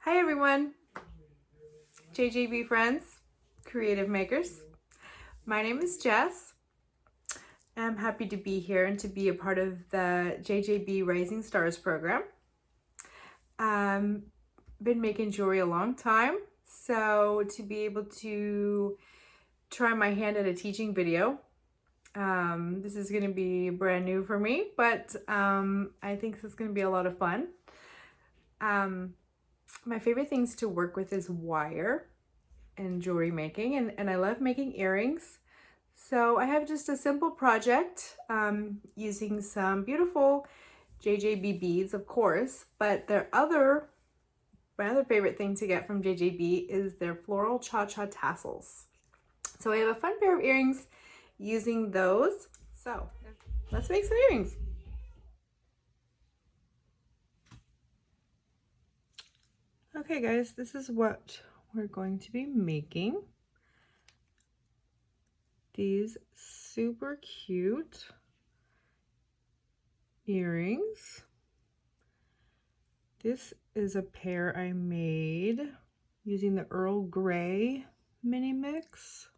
Hi everyone, JJB friends, creative makers. My name is Jess. I'm happy to be here and to be a part of the JJB Rising Stars program. Been making jewelry a long time, so to be able to try my hand at a teaching video, this is going to be brand new for me, but I think this is going to be a lot of fun. My favorite things to work with is wire and jewelry making, and I love making earrings. So I have just a simple project using some beautiful JJB beads, of course, but my other favorite thing to get from JJB is their floral Cha Cha Tassels. So I have a fun pair of earrings using those. So let's make some earrings. Okay guys, this is what we're going to be making. These super cute earrings. This is a pair I made using the Earl Grey mini mix,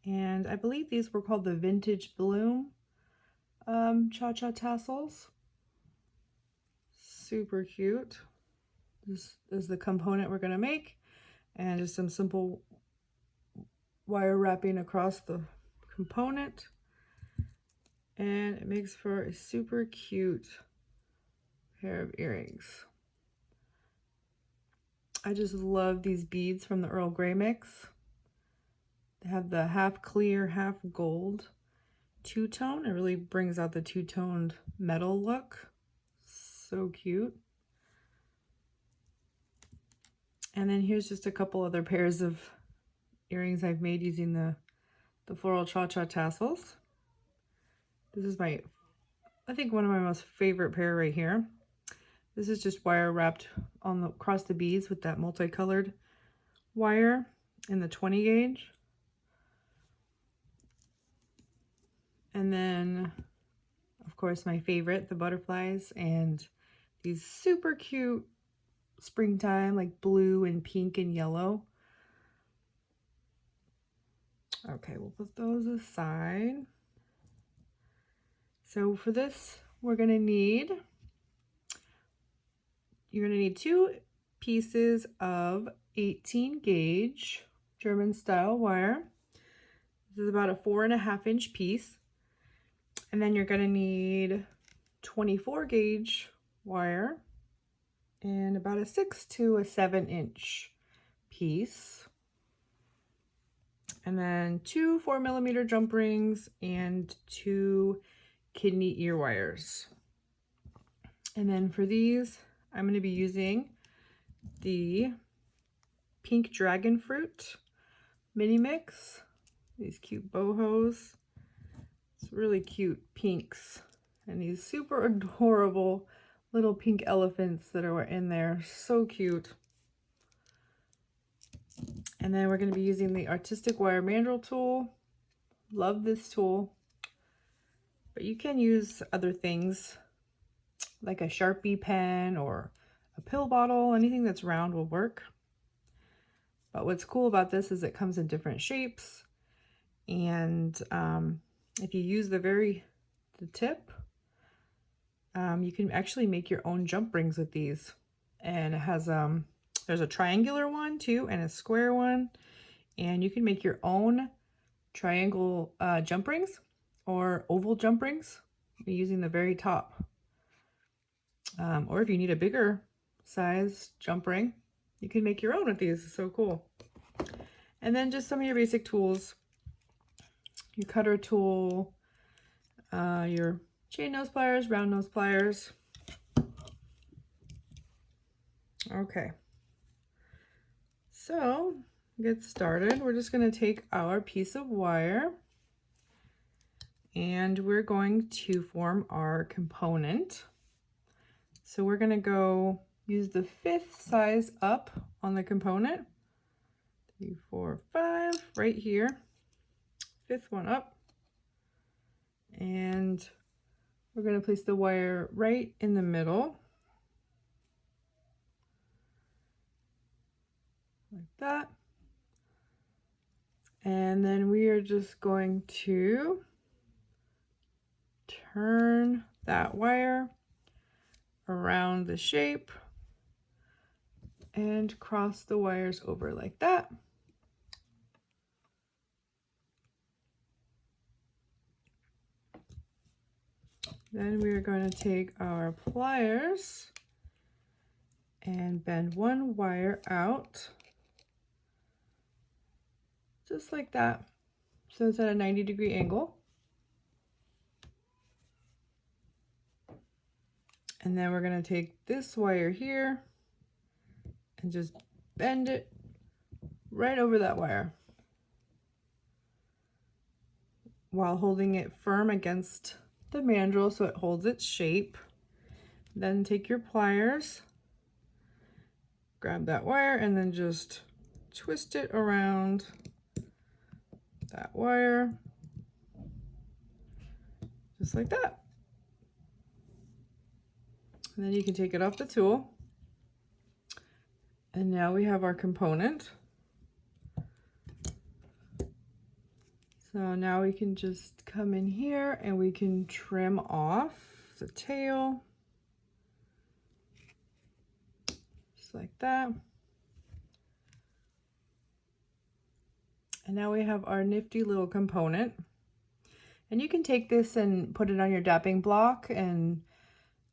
and I believe these were called the Vintage Bloom Cha Cha Tassels. Super cute. This is the component we're going to make, and just some simple wire wrapping across the component, and it makes for a super cute pair of earrings. I just love these beads from the Earl Grey mix. They have the half clear, half gold two-tone. It really brings out the two-toned metal look. So cute. And then here's just a couple other pairs of earrings I've made using the floral Cha Cha Tassels. This is I think one of my most favorite pair right here. This is just wire wrapped across the beads with that multicolored wire in the 20 gauge. And then, of course, my favorite, the butterflies, and these super cute springtime, like blue and pink and yellow. Okay, we'll put those aside. So for this, you're gonna need 2 pieces of 18 gauge German style wire. This is about a 4.5 inch piece. And then you're gonna need 24 gauge wire and about a 6 to a 7 inch piece. And then 2 4mm jump rings and 2 kidney ear wires. And then for these, I'm going to be using the pink Dragonfruit mini mix. These cute bohos. It's really cute pinks. And these super adorable little pink elephants that are in there. So cute. And then we're going to be using the Artistic Wire Mandrel tool. Love this tool. But you can use other things like a Sharpie pen or a pill bottle. Anything that's round will work. But what's cool about this is it comes in different shapes. And if you use the tip, you can actually make your own jump rings with these. And it has there's a triangular one too and a square one, and you can make your own triangle jump rings or oval jump rings using the very top, or if you need a bigger size jump ring, you can make your own with these. It's so cool. And then just some of your basic tools, your cutter tool, your chain nose pliers, round nose pliers. Okay, so get started. We're just going to take our piece of wire and we're going to form our component. So we're going to go use the 5th size up on the component. 3, 4, 5 right here. 5th one up. And we're going to place the wire right in the middle. that. And then we are just going to turn that wire around the shape and cross the wires over like that. Then we are going to take our pliers and bend one wire out, just like that. So it's at a 90-degree angle. And then we're going to take this wire here and just bend it right over that wire while holding it firm against the mandrel so it holds its shape. Then take your pliers, grab that wire, and then just twist it around that wire, just like that. And then you can take it off the tool. And now we have our component. So now we can just come in here and we can trim off the tail, just like that. And now we have our nifty little component. And you can take this and put it on your dapping block and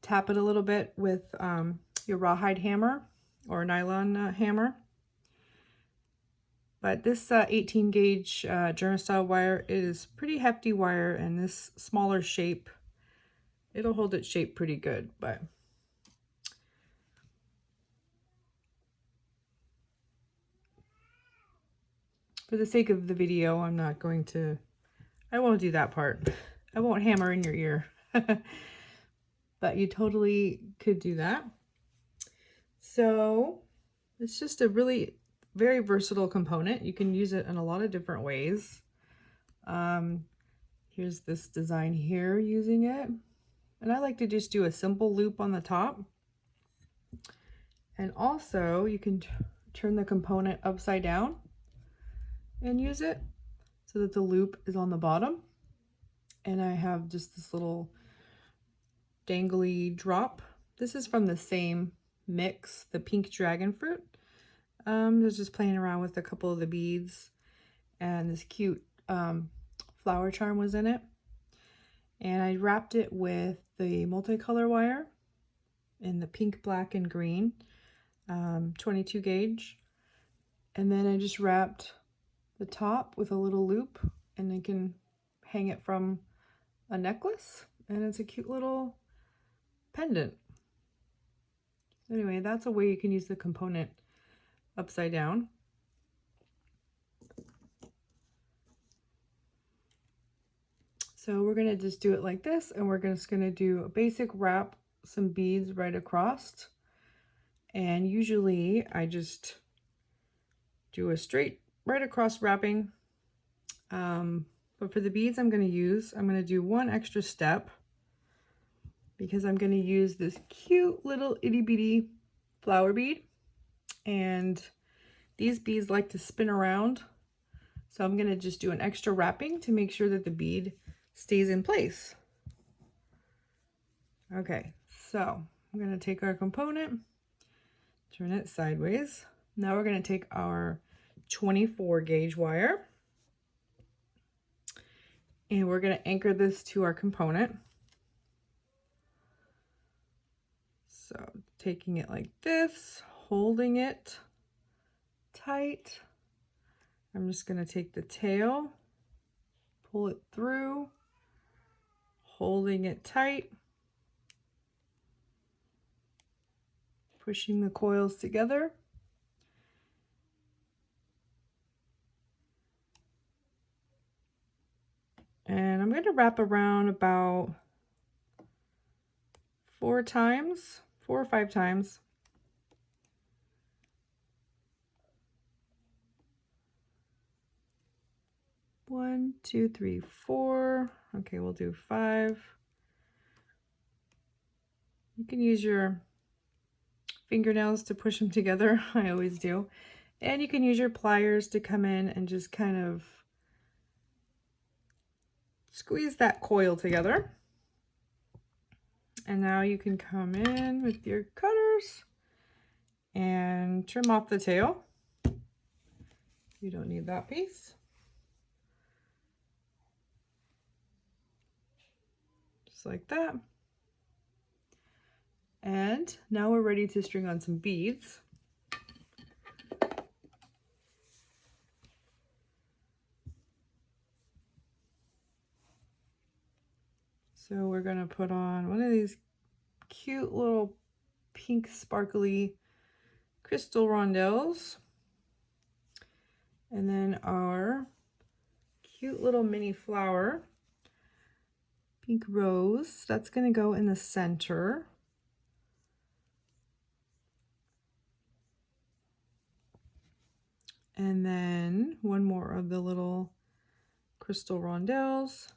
tap it a little bit with your rawhide hammer or nylon hammer. But this 18 gauge German style wire is pretty hefty wire, and this smaller shape, it'll hold its shape pretty good. But for the sake of the video, I won't do that part. I won't hammer in your ear. But you totally could do that. So it's just a really very versatile component. You can use it in a lot of different ways. Here's this design here using it. And I like to just do a simple loop on the top. And also you can turn the component upside down and use it so that the loop is on the bottom. And I have just this little dangly drop. This is from the same mix, the pink Dragonfruit. I was just playing around with a couple of the beads, and this cute flower charm was in it. And I wrapped it with the multicolor wire in the pink, black, and green, 22 gauge. And then I just wrapped the top with a little loop, and I can hang it from a necklace, and it's a cute little pendant. Anyway, that's a way you can use the component upside down. So we're going to just do it like this, and we're just going to do a basic wrap, some beads right across. And usually I just do a straight right across wrapping. But for the beads I'm going to do one extra step, because I'm going to use this cute little itty bitty flower bead. And these beads like to spin around. So I'm going to just do an extra wrapping to make sure that the bead stays in place. Okay, so I'm going to take our component, turn it sideways. Now we're going to take our 24 gauge wire, and we're going to anchor this to our component. So taking it like this, holding it tight. I'm just going to take the tail, pull it through, holding it tight, pushing the coils together. And I'm going to wrap around about 4 or 5 times. One, two, three, 4. Okay, we'll do 5. You can use your fingernails to push them together. I always do. And you can use your pliers to come in and just kind of squeeze that coil together. And now you can come in with your cutters and trim off the tail. You don't need that piece. Just like that. And now we're ready to string on some beads. So we're going to put on one of these cute little pink sparkly crystal rondelles. And then our cute little mini flower, pink rose, that's going to go in the center. And then one more of the little crystal rondelles.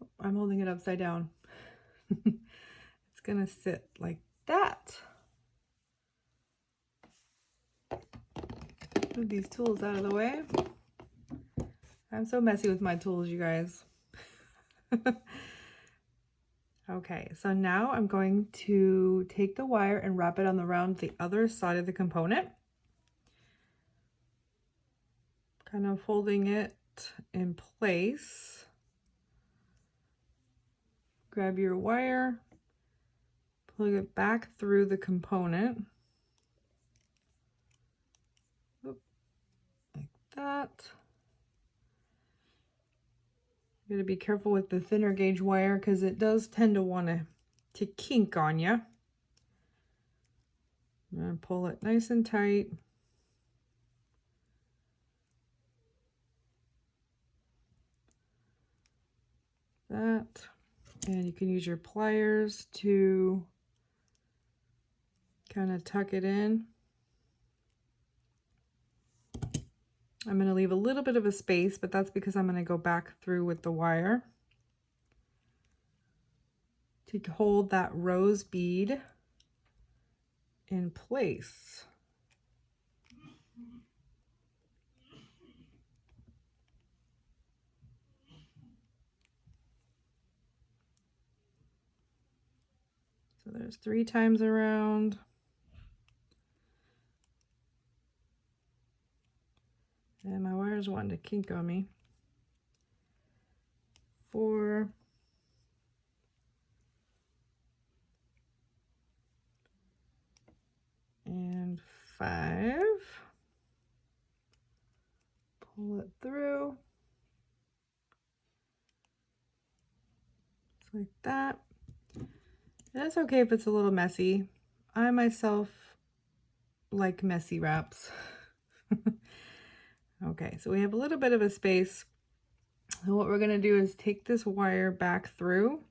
Oh, I'm holding it upside down. It's going to sit like that. Move these tools out of the way. I'm so messy with my tools, you guys. Okay, so now I'm going to take the wire and wrap it on around the other side of the component. Kind of holding it in place. Grab your wire, plug it back through the component. Oop, like that. You gotta be careful with the thinner gauge wire because it does tend to want to kink on you. I'm gonna pull it nice and tight. That. And you can use your pliers to kind of tuck it in. I'm going to leave a little bit of a space, but that's because I'm going to go back through with the wire to hold that rose bead in place. So there's 3 times around. And my wire's wanting to kink on me. 4. And 5. Pull it through. Just like that. And it's okay if it's a little messy. I myself like messy wraps. Okay, so we have a little bit of a space. So what we're going to do is take this wire back through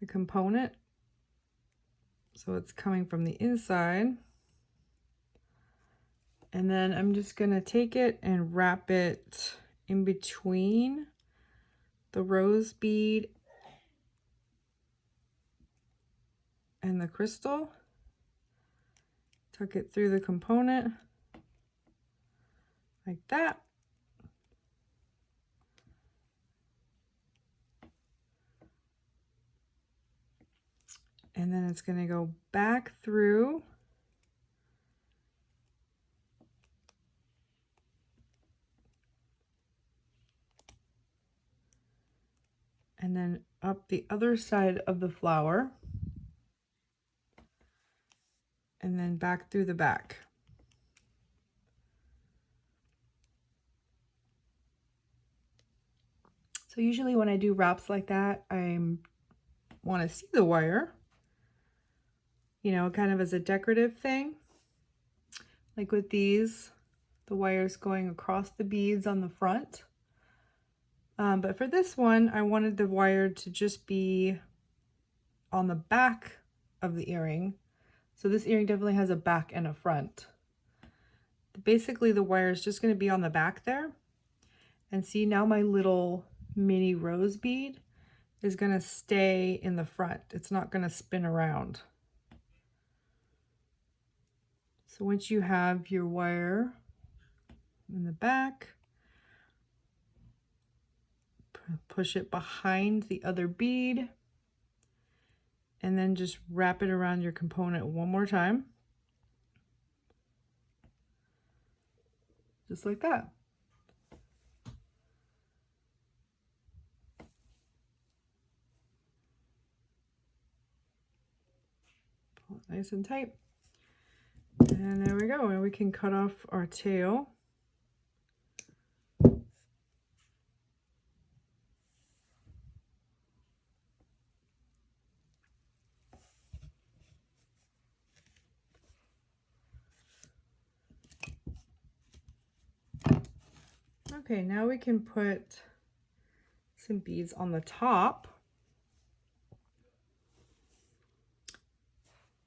the component. So it's coming from the inside. And then I'm just going to take it and wrap it in between the rose bead and the crystal. Tuck it through the component like that. And then it's going to go back through and then up the other side of the flower and then back through the back. So usually when I do wraps like that, I want to see the wire, you know, kind of as a decorative thing. Like with these, the wire's going across the beads on the front. But for this one, I wanted the wire to just be on the back of the earring. So this earring definitely has a back and a front. Basically, the wire is just going to be on the back there. And see, now my little mini rose bead is going to stay in the front. It's not going to spin around. So once you have your wire in the back, push it behind the other bead, and then just wrap it around your component one more time. Just like that. Pull it nice and tight. And there we go. And we can cut off our tail. Okay, now we can put some beads on the top.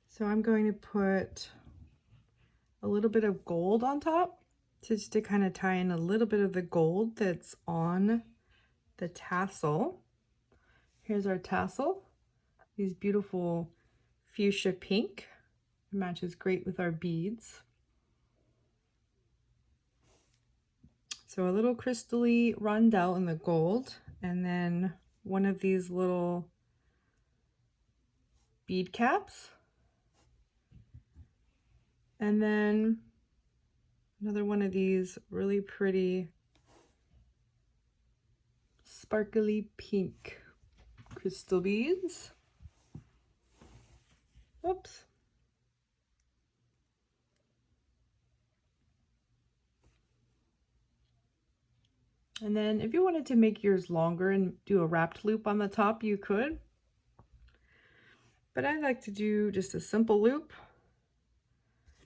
So I'm going to put a little bit of gold on top, just to kind of tie in a little bit of the gold that's on the tassel. Here's our tassel. These beautiful fuchsia pink. It matches great with our beads. So a little crystally rondelle in the gold, and then one of these little bead caps. And then another one of these really pretty sparkly pink crystal beads. Oops. And then if you wanted to make yours longer and do a wrapped loop on the top, you could. But I like to do just a simple loop.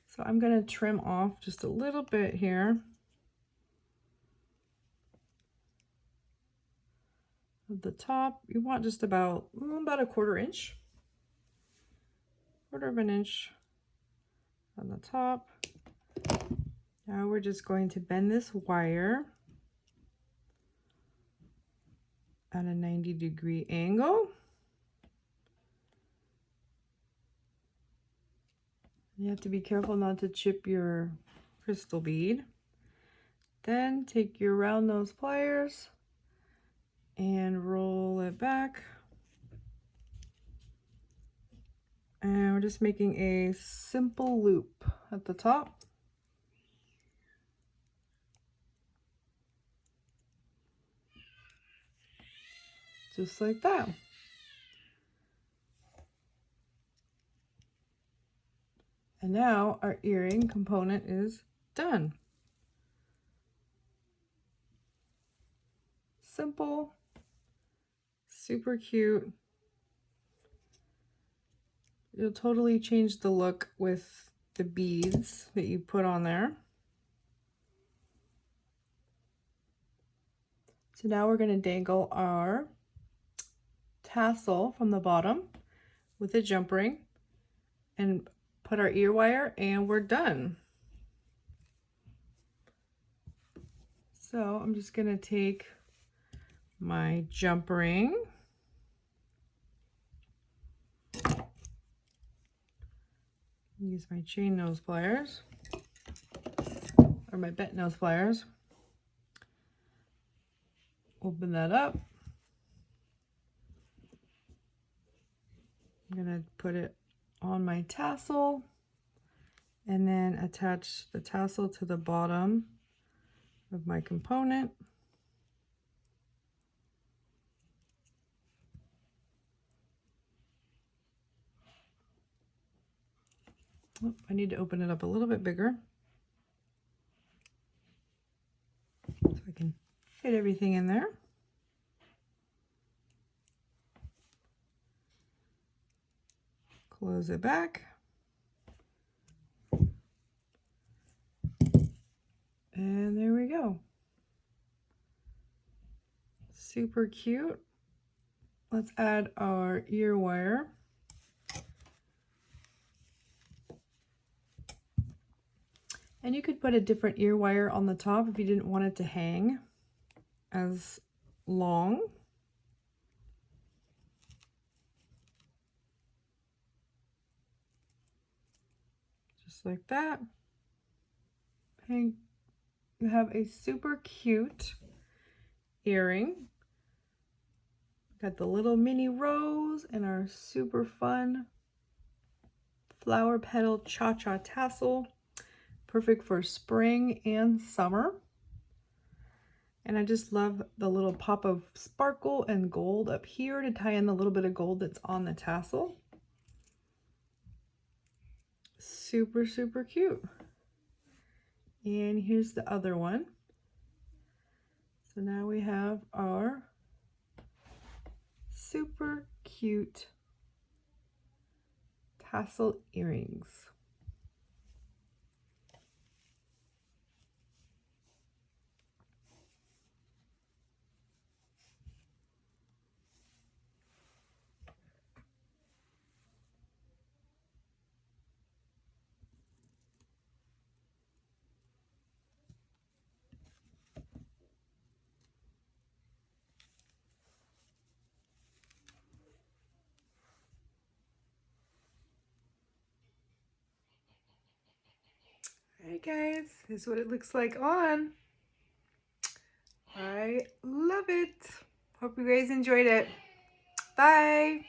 So I'm going to trim off just a little bit here of the top. You want just about a quarter inch. Quarter of an inch on the top. Now we're just going to bend this wire at a 90-degree angle. You have to be careful not to chip your crystal bead. Then take your round nose pliers and roll it back. And we're just making a simple loop at the top. Just like that. And now our earring component is done. Simple, super cute. It'll totally change the look with the beads that you put on there. So now we're going to dangle our tassel from the bottom with a jump ring and put our ear wire, and we're done. So I'm just going to take my jump ring, use my chain nose pliers, or my bent nose pliers, open that up. I'm going to put it on my tassel and then attach the tassel to the bottom of my component. Oh, I need to open it up a little bit bigger so I can fit everything in there. Close it back. And there we go. Super cute. Let's add our ear wire. And you could put a different ear wire on the top if you didn't want it to hang as long. Just like that. And you have a super cute earring. Got the little mini rose and our super fun flower petal Cha Cha Tassel. Perfect for spring and summer. And I just love the little pop of sparkle and gold up here to tie in the little bit of gold that's on the tassel. Super, super cute. And here's the other one. So now we have our super cute tassel earrings. Alright guys, this is what it looks like on. I love it. Hope you guys enjoyed it. Bye!